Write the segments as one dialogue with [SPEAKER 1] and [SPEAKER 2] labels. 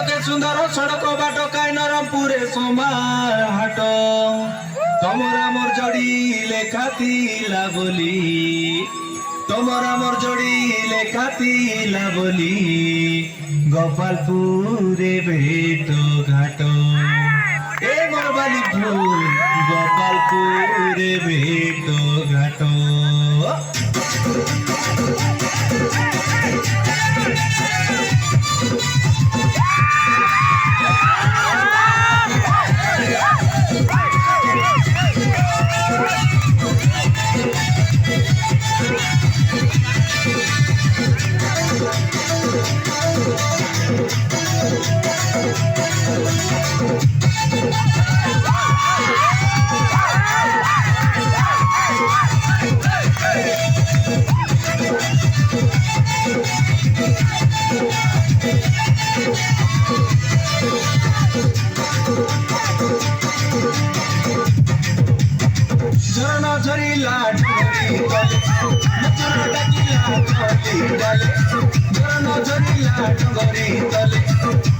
[SPEAKER 1] के सुंदर सड़क बाट काई नरमपुरे सोमार हाट तमरा मोर जड़ी लेखा थिला बोली तमरा मोर जड़ी लेखा थिला बोली गोपालपुरे भेट घाट ए मोर बाली फूल गोपालपुरे भेट घाट झरना झरीला ढोली डाले मचुरा डाकिला ढोली डाले झरना झरीला ढोली डाले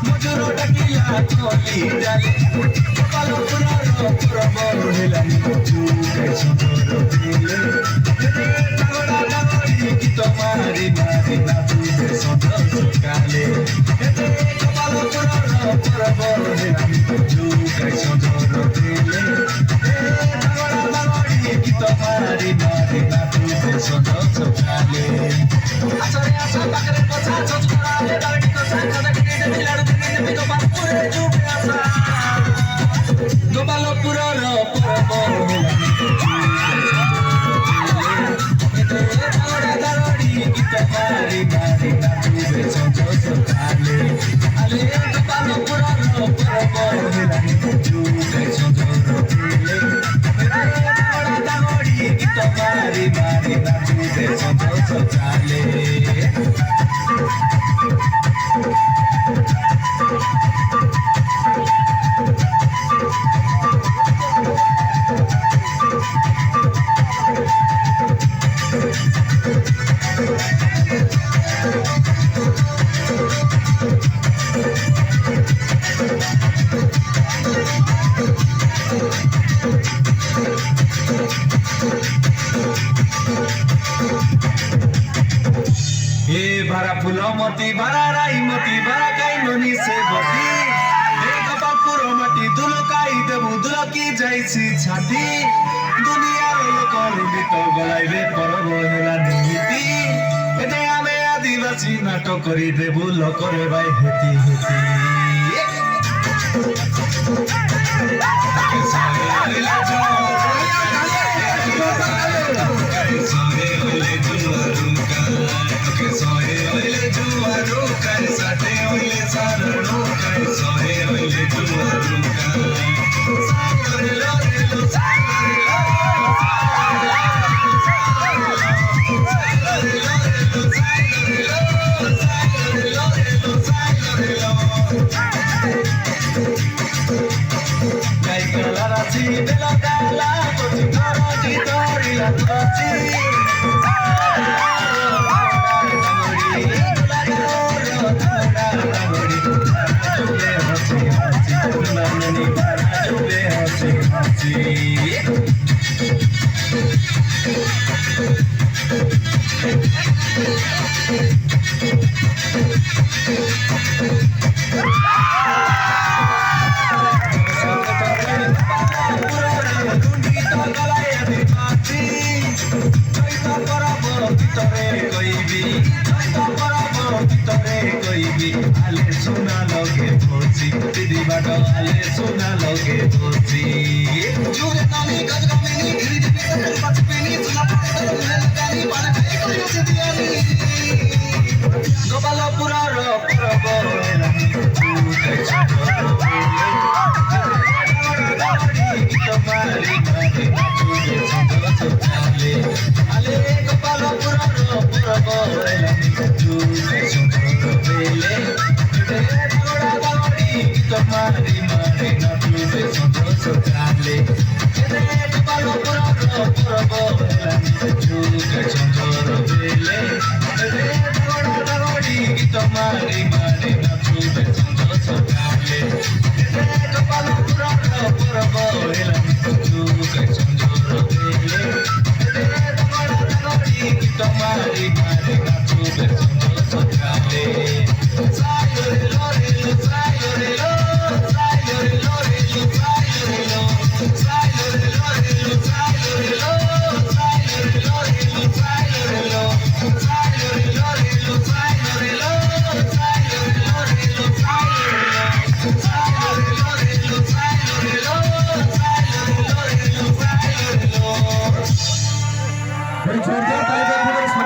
[SPEAKER 1] मचुरा डाकिला ढोली डाले गोपालपुरा रो प्रभु हेलानी जुके सुंदर दिले डगड़ा डगड़ी की तुम्हारी मारी ना तुझे सुंदर काले गोपालपुरा रो प्रभु हेलानी जुके सुंदर दिले तुम्हारी मारी ना तुझे सुंदर काले आसरे आसा पाकरे कोसा चचुराले दाड़ी कोसा कदकड़ी दे मिलाड़ दे दे गोपालपुरे जुके आसा गोपालपुरा रो परबो दाड़ी की तुम्हारी मारी ना तुझे सुंदर काले आले गोपालपुरा रो परबो जुके सुंदर दिले तुम्हारी मारी ना तुझे सुंदर काले भरा फूलो मोती भरा राई मोती भरा काई ननी से बती गोपालपुर मटी दुलकाई देबु दुलकी जाइछि छाती दुनिया लोक लुबित गलाइबे परब हेला निमिति एते आमे आदिवासी नाटक करी देबु लोकरे बाई हेती आले सुना लगे भोजी दीदी बाटो आले सुना लगे भोजी जुरे नानी गजगा मिनी गिरी दे पे पाछ पेनी सुना पाले लगानी बाण खाई करियो से दियानी गोपालपुरा रो परब हेलानी जुके सुंदर तुम्हारी मारी जुके सुंदर काले आले गोपालपुरा रो परब हेलानी जुके सुंदर बेले तुम्हारी मारी ना तुझे सुंदर काले गोपालपुरा रो परब हेलानी जुके सुंदर बेले तुम्हारी मारी ना तुझे सुंदर বাড়ি